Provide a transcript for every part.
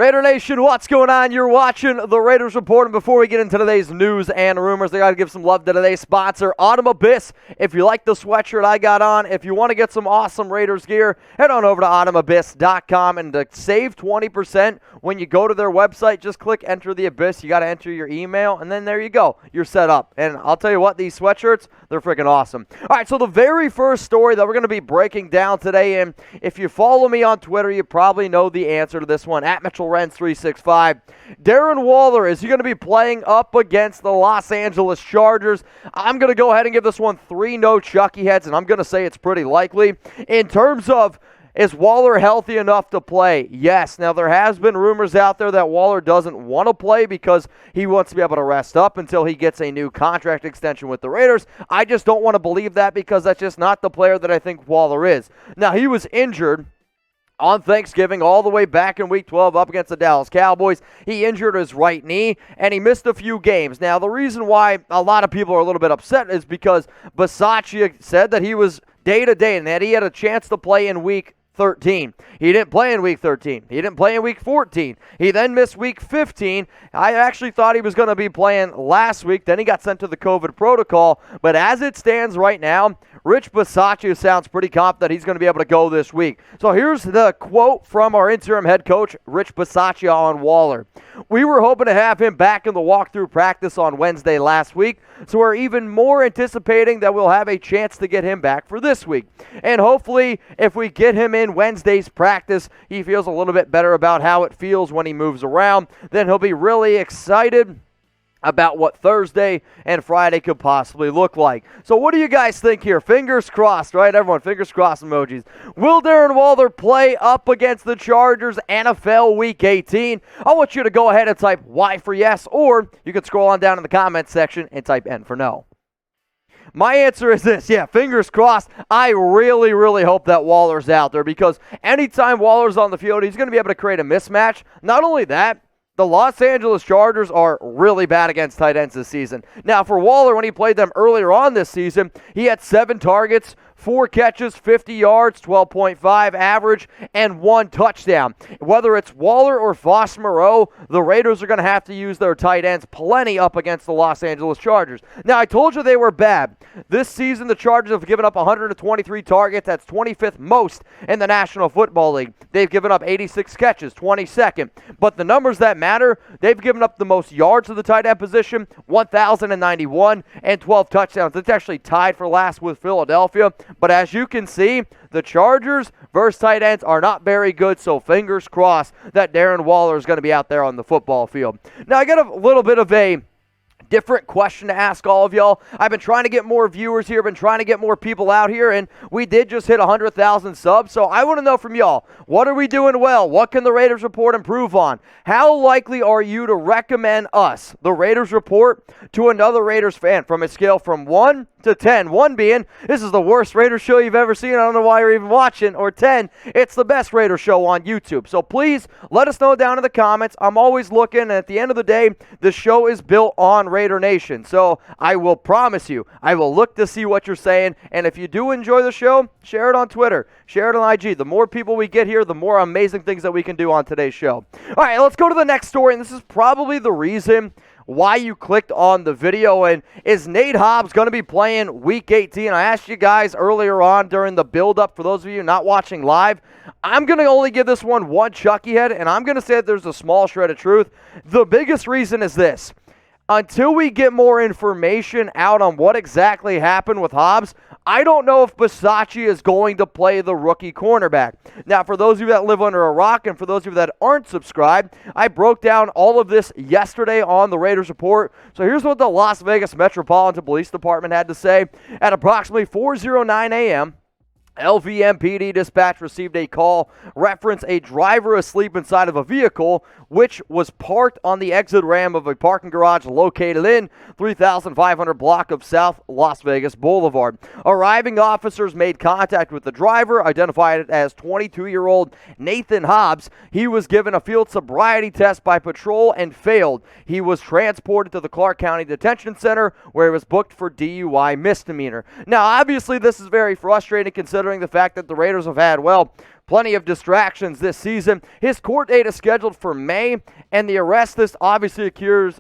Raider Nation, what's going on? You're watching the Raiders Report, and before we get into today's news and rumors, I got to give some love to today's sponsor, Autumn Abyss. If you like the sweatshirt I got on, if you want to get some awesome Raiders gear, head on over to autumnabyss.com, and to save 20% when you go to their website, just click Enter the Abyss. You got to enter your email, and then there you go. You're set up. And I'll tell you what, these sweatshirts, they're freaking awesome. All right, so the very first story that we're going to be breaking down today, and if you follow me on Twitter, you probably know the answer to this one, at Mitchell Renz 365. Darren Waller, is he going to be playing up against the Los Angeles Chargers? I'm going to go ahead and give this one 3 no Chucky heads, and I'm going to say it's pretty likely. In terms of, is Waller healthy enough to play? Yes. Now, there has been rumors out there that Waller doesn't want to play because he wants to be able to rest up until he gets a new contract extension with the Raiders. I just don't want to believe that because that's just not the player that I think Waller is. Now, he was injured on Thanksgiving all the way back in Week 12 up against the Dallas Cowboys. He injured his right knee, and he missed a few games. Now, the reason why a lot of people are a little bit upset is because Bisaccia said that he was day-to-day and that he had a chance to play in Week 13. He didn't play in Week 13. He didn't play in Week 14. He then missed Week 15. I actually thought he was going to be playing last week. Then he got sent to the COVID protocol. But as it stands right now, Rich Bisaccia sounds pretty confident he's going to be able to go this week. So here's the quote from our interim head coach, Rich Bisaccia, on Waller. We were hoping to have him back in the walkthrough practice on Wednesday last week, so we're even more anticipating that we'll have a chance to get him back for this week. And hopefully, if we get him in Wednesday's practice, he feels a little bit better about how it feels when he moves around. Then he'll be really excited about what Thursday and Friday could possibly look like. So what do you guys think here? Fingers crossed, right? Everyone, fingers crossed emojis. Will Darren Waller play up against the Chargers NFL Week 18? I want you to go ahead and type Y for yes, or you can scroll on down in the comments section and type N for no. My answer is this, yeah, fingers crossed. I really, really hope that Waller's out there because anytime Waller's on the field, he's going to be able to create a mismatch. Not only that, the Los Angeles Chargers are really bad against tight ends this season. Now, for Waller, when he played them earlier on this season, he had 7 targets, 4 catches, 50 yards, 12.5 average, and 1 touchdown. Whether it's Waller or Foss Moreau, the Raiders are going to have to use their tight ends plenty up against the Los Angeles Chargers. Now, I told you they were bad. This season, the Chargers have given up 123 targets. That's 25th most in the National Football League. They've given up 86 catches, 22nd. But the numbers that matter, they've given up the most yards of the tight end position, 1,091, and 12 touchdowns. It's actually tied for last with Philadelphia. But as you can see, the Chargers versus tight ends are not very good, so fingers crossed that Darren Waller is going to be out there on the football field. Now, I got a little bit of a different question to ask all of y'all. I've been trying to get more viewers here, been trying to get more people out here, and we did just hit 100,000 subs, so I want to know from y'all, what are we doing well? What can the Raiders Report improve on? How likely are you to recommend us, the Raiders Report, to another Raiders fan from a scale from 1 to 10? 1 being, this is the worst Raiders show you've ever seen, I don't know why you're even watching, or 10, it's the best Raiders show on YouTube. So please, let us know down in the comments. I'm always looking, and at the end of the day, the show is built on Raider Nation. So I will promise you, I will look to see what you're saying, and if you do enjoy the show, share it on Twitter, share it on IG. The more people we get here, the more amazing things that we can do on today's show. All right, let's go to the next story, and this is probably the reason why you clicked on the video. And is Nate Hobbs going to be playing Week 18? I asked you guys earlier on during the build-up, for those of you not watching live, I'm going to only give this one Chucky head, and I'm going to say that there's a small shred of truth. The biggest reason is this. Until we get more information out on what exactly happened with Hobbs, I don't know if Bisaccia is going to play the rookie cornerback. Now, for those of you that live under a rock and for those of you that aren't subscribed, I broke down all of this yesterday on the Raiders Report. So here's what the Las Vegas Metropolitan Police Department had to say. At approximately 4:09 a.m., LVMPD dispatch received a call reference a driver asleep inside of a vehicle which was parked on the exit ramp of a parking garage located in 3500 block of South Las Vegas Boulevard. Arriving officers made contact with the driver, identified as 22-year-old Nathan Hobbs. He was given a field sobriety test by patrol and failed. He was transported to the Clark County Detention Center where he was booked for DUI misdemeanor. Now, obviously, this is very frustrating considering the fact that the Raiders have had, well, plenty of distractions this season. His court date is scheduled for May, and the arrest list obviously occurs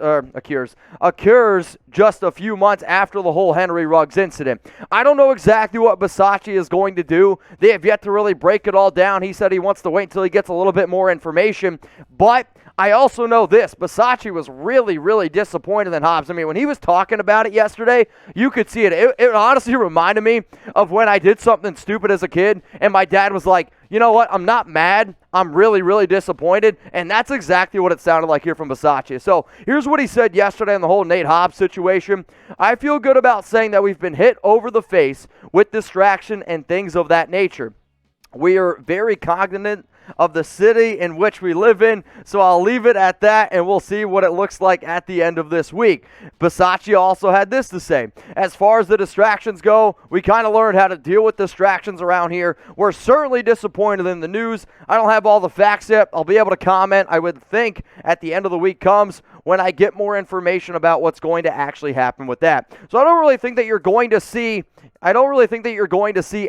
just a few months after the whole Henry Ruggs incident. I don't know exactly what Bisaccia is going to do. They have yet to really break it all down. He said he wants to wait until he gets a little bit more information, but I also know this. Bisaccia was really, really disappointed in Hobbs. I mean, when he was talking about it yesterday, you could see it. It honestly reminded me of when I did something stupid as a kid, and my dad was like, you know what, I'm not mad. I'm really, really disappointed. And that's exactly what it sounded like here from Bisaccia. So here's what he said yesterday on the whole Nate Hobbs situation. I feel good about saying that we've been hit over the face with distraction and things of that nature. We are very cognizant of the city in which we live in, so I'll leave it at that, and we'll see what it looks like at the end of this week. Bisaccia also had this to say. As far as the distractions go, we kind of learned how to deal with distractions around here. We're certainly disappointed in the news. I don't have all the facts yet. I'll be able to comment, I would think, at the end of the week comes when I get more information about what's going to actually happen with that. So I don't really think that you're going to see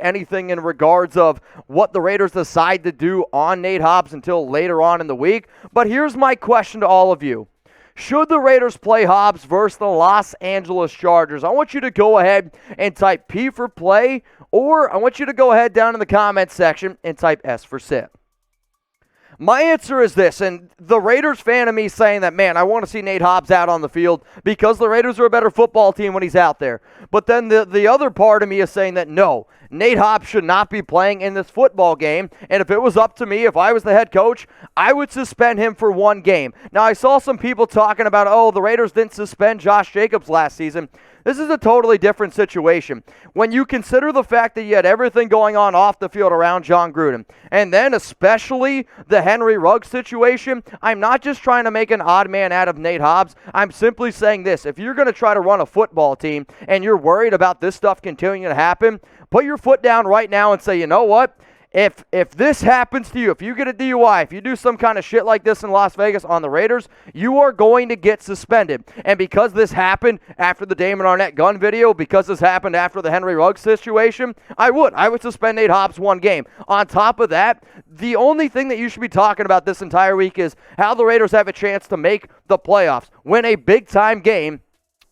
anything in regards of what the Raiders decide to do on Nate Hobbs until later on in the week. But here's my question to all of you. Should the Raiders play Hobbs versus the Los Angeles Chargers? I want you to go ahead and type P for play, or I want you to go ahead down in the comments section and type S for sit. My answer is this, and the Raiders fan of me saying that, man, I want to see Nate Hobbs out on the field because the Raiders are a better football team when he's out there. But then the other part of me is saying that, no, Nate Hobbs should not be playing in this football game, and if it was up to me, if I was the head coach, I would suspend him for one game. Now, I saw some people talking about, oh, the Raiders didn't suspend Josh Jacobs last season. This is a totally different situation. When you consider the fact that you had everything going on off the field around John Gruden, and then especially the Henry Ruggs situation, I'm not just trying to make an odd man out of Nate Hobbs. I'm simply saying this. If you're going to try to run a football team and you're worried about this stuff continuing to happen, put your foot down right now and say, you know what? If this happens to you, if you get a DUI, if you do some kind of shit like this in Las Vegas on the Raiders, you are going to get suspended. And because this happened after the Damon Arnett gun video, because this happened after the Henry Ruggs situation, I would suspend Nate Hobbs one game. On top of that, the only thing that you should be talking about this entire week is how the Raiders have a chance to make the playoffs, win a big-time game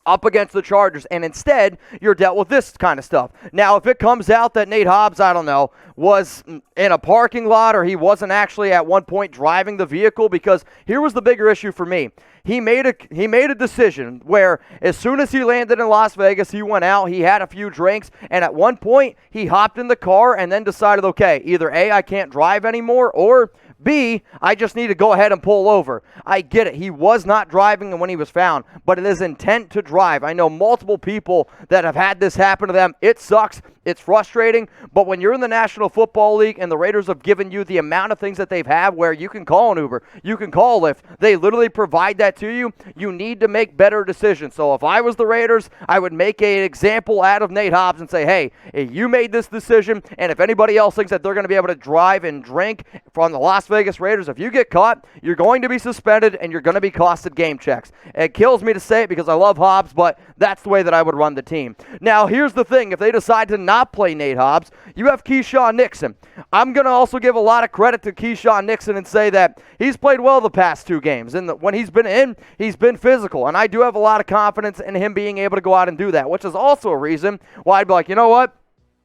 up against the Chargers, and instead, you're dealt with this kind of stuff. Now, if it comes out that Nate Hobbs, I don't know, was in a parking lot or he wasn't actually at one point driving the vehicle, because here was the bigger issue for me. He made a decision where as soon as he landed in Las Vegas, he went out, he had a few drinks, and at one point, he hopped in the car and then decided, okay, either A, I can't drive anymore, or B, I just need to go ahead and pull over. I get it. He was not driving when he was found, but it is intent to drive. I know multiple people that have had this happen to them. It sucks. It's frustrating, but when you're in the National Football League and the Raiders have given you the amount of things that they've had where you can call an Uber, you can call Lyft, they literally provide that to you, you need to make better decisions. So if I was the Raiders, I would make an example out of Nate Hobbs and say, hey, you made this decision, and if anybody else thinks that they're going to be able to drive and drink from the Las Vegas Raiders, if you get caught, you're going to be suspended and you're going to be costed game checks. It kills me to say it because I love Hobbs, but that's the way that I would run the team. Now, here's the thing. If they decide to not play Nate Hobbs, you have Keyshawn Nixon. I'm going to also give a lot of credit to Keyshawn Nixon and say that he's played well the past two games. And when he's been in, he's been physical. And I do have a lot of confidence in him being able to go out and do that, which is also a reason why I'd be like, you know what?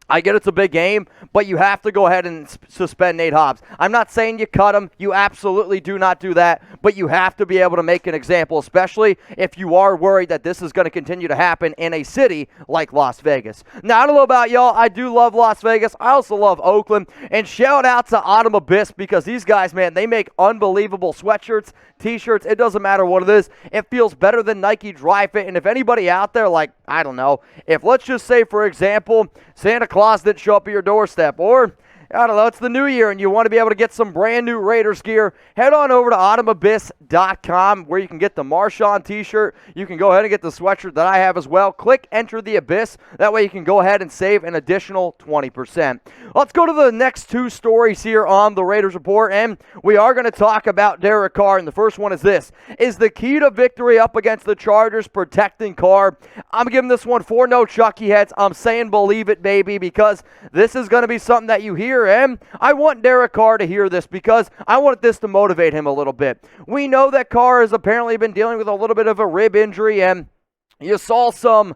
I get it's a big game, but you have to go ahead and suspend Nate Hobbs. I'm not saying you cut him. You absolutely do not do that, but you have to be able to make an example, especially if you are worried that this is going to continue to happen in a city like Las Vegas. Now, I don't know about y'all. I do love Las Vegas. I also love Oakland. And shout out to Autumn Abyss because these guys, man, they make unbelievable sweatshirts, T-shirts. It doesn't matter what it is. It feels better than Nike Dry Fit. And if anybody out there, like, I don't know, if let's just say, for example, Santa Claus didn't show up at your doorstep, or I don't know, it's the new year and you want to be able to get some brand new Raiders gear, head on over to autumnabyss.com where you can get the Marshawn t-shirt. You can go ahead and get the sweatshirt that I have as well. Click Enter the Abyss. That way you can go ahead and save an additional 20%. Let's go to the next two stories here on the Raiders Report, and we are going to talk about Derek Carr, and the first one is this. Is the key to victory up against the Chargers protecting Carr? I'm giving this one 4 no Chucky heads. I'm saying believe it, baby, because this is going to be something that you hear here, and I want Derek Carr to hear this because I want this to motivate him a little bit. We know that Carr has apparently been dealing with a little bit of a rib injury, and you saw some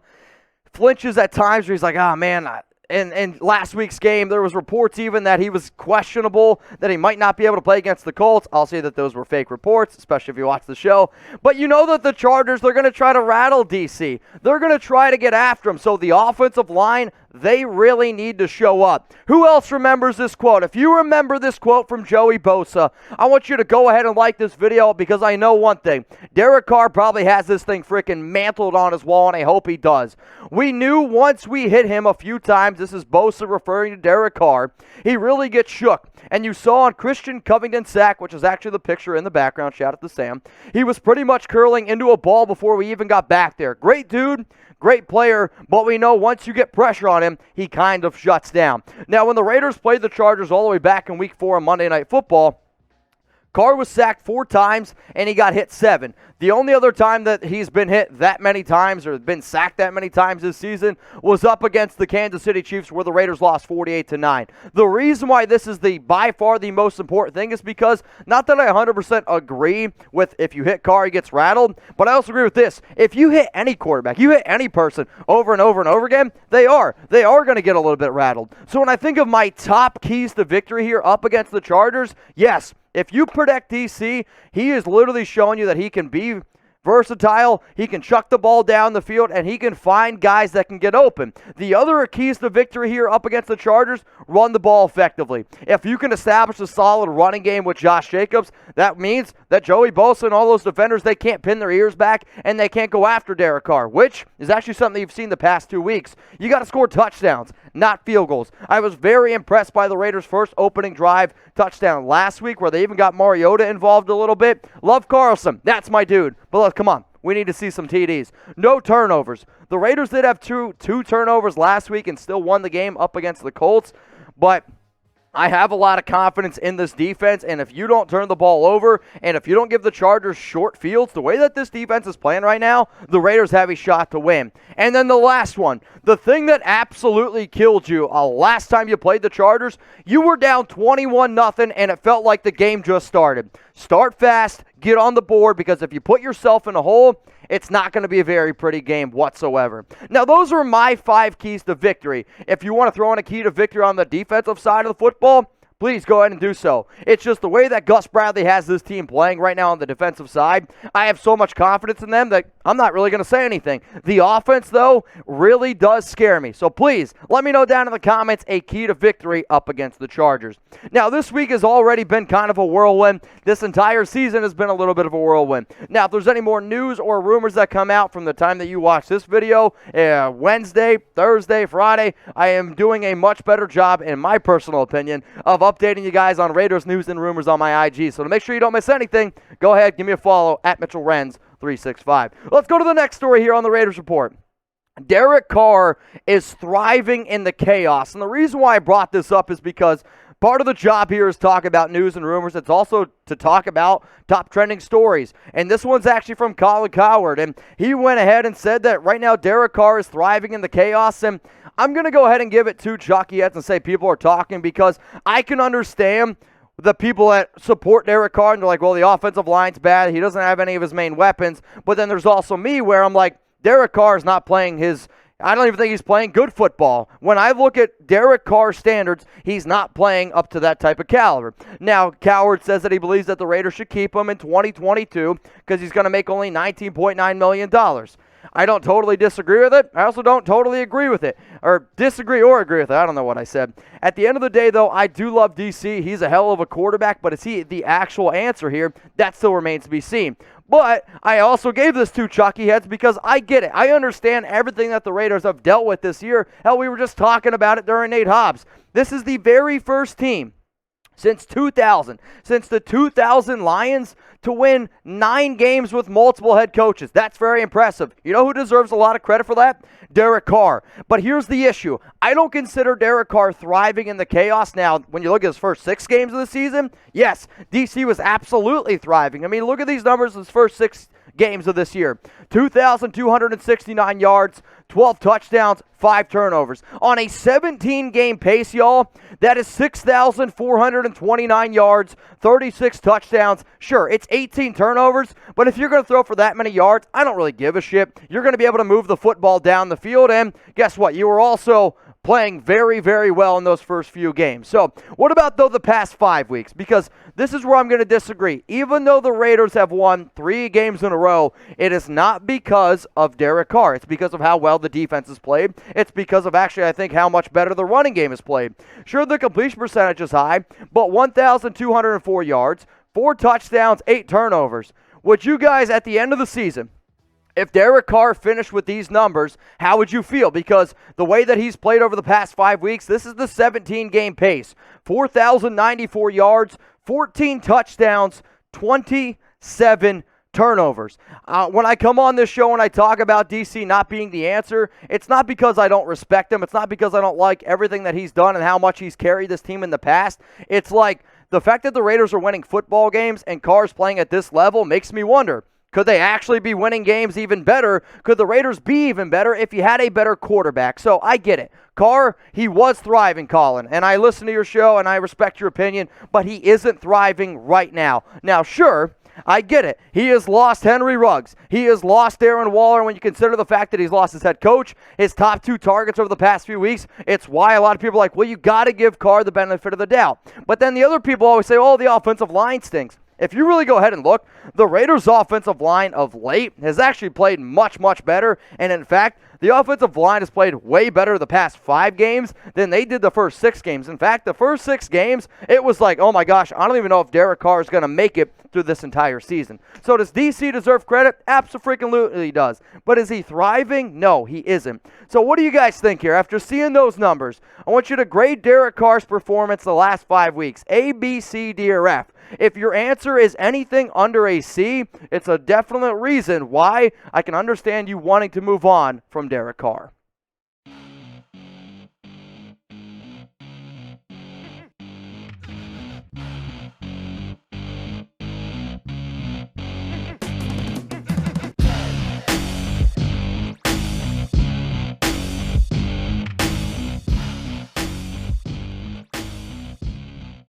flinches at times where he's like, oh man, in last week's game, there was reports even that he was questionable, that he might not be able to play against the Colts. I'll say that those were fake reports, especially if you watch the show. But you know that the Chargers, they're going to try to rattle DC. They're going to try to get after him. So the offensive line, they really need to show up. Who else remembers this quote? If you remember this quote from Joey Bosa, I want you to go ahead and like this video because I know one thing. Derek Carr probably has this thing freaking mantled on his wall, and I hope he does. We knew once we hit him a few times, this is Bosa referring to Derek Carr, he really gets shook. And you saw on Christian Covington's sack, which is actually the picture in the background, shout out to Sam, he was pretty much curling into a ball before we even got back there. Great dude. Great player, but we know once you get pressure on him, he kind of shuts down. Now, when the Raiders played the Chargers all the way back in Week 4 on Monday Night Football, Carr was sacked 4 times, and he got hit 7. The only other time that he's been hit that many times or been sacked that many times this season was up against the Kansas City Chiefs where the Raiders lost 48-9. The reason why this is by far the most important thing is because, not that I 100% agree with if you hit Carr, he gets rattled, but I also agree with this. If you hit any quarterback, you hit any person over and over and over again, they are going to get a little bit rattled. So when I think of my top keys to victory here up against the Chargers, yes, if you protect DC, he is literally showing you that he can be versatile, he can chuck the ball down the field, and he can find guys that can get open. The other keys to victory here up against the Chargers, run the ball effectively. If you can establish a solid running game with Josh Jacobs, that means that Joey Bosa and all those defenders, they can't pin their ears back, and they can't go after Derek Carr, which is actually something you've seen the past 2 weeks. You got to score touchdowns, not field goals. I was very impressed by the Raiders' first opening drive touchdown last week, where they even got Mariota involved a little bit. Love Carlson. That's my dude. But look, come on. We need to see some TDs. No turnovers. The Raiders did have two turnovers last week and still won the game up against the Colts. But I have a lot of confidence in this defense, and if you don't turn the ball over, and if you don't give the Chargers short fields, the way that this defense is playing right now, the Raiders have a shot to win. And then the last one, the thing that absolutely killed you last time you played the Chargers, you were down 21-0, and it felt like the game just started. Start fast, get on the board, because if you put yourself in a hole, it's not going to be a very pretty game whatsoever. Now, those are my 5 keys to victory. If you want to throw in a key to victory on the defensive side of the football, please go ahead and do so. It's just the way that Gus Bradley has this team playing right now on the defensive side. I have so much confidence in them that I'm not really going to say anything. The offense, though, really does scare me. So please, let me know down in the comments a key to victory up against the Chargers. Now, this week has already been kind of a whirlwind. This entire season has been a little bit of a whirlwind. Now, if there's any more news or rumors that come out from the time that you watch this video, Wednesday, Thursday, Friday, I am doing a much better job, in my personal opinion, of updating you guys on Raiders news and rumors on my IG. So to make sure you don't miss anything, go ahead, give me a follow at Mitchell Renz 365. Let's go to the next story here on the Raiders Report. Derek Carr is thriving in the chaos. And the reason why I brought this up is because part of the job here is talk about news and rumors. It's also to talk about top trending stories. And this one's actually from Colin Cowherd. And he went ahead and said that right now Derek Carr is thriving in the chaos. And I'm going to go ahead and give it 2 chalky heads and say people are talking, because I can understand the people that support Derek Carr and they're like, well, the offensive line's bad. He doesn't have any of his main weapons. But then there's also me where I'm like, Derek Carr is not playing I don't even think he's playing good football. When I look at Derek Carr's standards, he's not playing up to that type of caliber. Now, Cowherd says that he believes that the Raiders should keep him in 2022 because he's going to make only $19.9 million. I don't totally disagree with it. I also don't totally agree with it. Or disagree or agree with it. I don't know what I said. At the end of the day, though, I do love DC. He's a hell of a quarterback, but is he the actual answer here? That still remains to be seen. But I also gave this 2 chalky heads because I get it. I understand everything that the Raiders have dealt with this year. Hell, we were just talking about it during Nate Hobbs. This is the very first team since 2000, since the 2000 Lions, to win 9 games with multiple head coaches. That's very impressive. You know who deserves a lot of credit for that? Derek Carr. But here's the issue. I don't consider Derek Carr thriving in the chaos. Now, when you look at his first 6 games of the season, yes, DC was absolutely thriving. I mean, look at these numbers his first 6 games of this year. 2,269 yards, 12 touchdowns, 5 turnovers. On a 17-game pace, y'all, that is 6,429 yards, 36 touchdowns. Sure, it's 18 turnovers, but if you're going to throw for that many yards, I don't really give a shit. You're going to be able to move the football down the field, and guess what? You were also playing very, very well in those first few games. So, what about, though, the past 5 weeks? Because this is where I'm going to disagree. Even though the Raiders have won 3 games in a row, it is not because of Derek Carr. It's because of how well the defense has played. It's because of, actually, I think, how much better the running game has played. Sure, the completion percentage is high, but 1,204 yards, 4 touchdowns, 8 turnovers. Would you guys, at the end of the season, if Derek Carr finished with these numbers, how would you feel? Because the way that he's played over the past 5 weeks, this is the 17-game pace. 4,094 yards, 14 touchdowns, 27 turnovers. When I come on this show and I talk about DC not being the answer, it's not because I don't respect him. It's not because I don't like everything that he's done and how much he's carried this team in the past. It's like the fact that the Raiders are winning football games and Carr's playing at this level makes me wonder, could they actually be winning games even better? Could the Raiders be even better if you had a better quarterback? So I get it. Carr, he was thriving, Colin, and I listen to your show and I respect your opinion, but he isn't thriving right now. Now, sure, I get it. He has lost Henry Ruggs. He has lost Darren Waller. When you consider the fact that he's lost his head coach, his top 2 targets over the past few weeks, it's why a lot of people are like, well, you got to give Carr the benefit of the doubt. But then the other people always say, oh, the offensive line stinks. If you really go ahead and look, the Raiders' offensive line of late has actually played much, much better. And in fact, the offensive line has played way better the past 5 games than they did the first 6 games. In fact, the first 6 games, it was like, oh my gosh, I don't even know if Derek Carr is going to make it through this entire season. So does DC deserve credit? Absolutely he does. But is he thriving? No, he isn't. So what do you guys think here? After seeing those numbers, I want you to grade Derek Carr's performance the last 5 weeks. A, B, C, D, or F. If your answer is anything under a C, it's a definite reason why I can understand you wanting to move on from Derek Carr.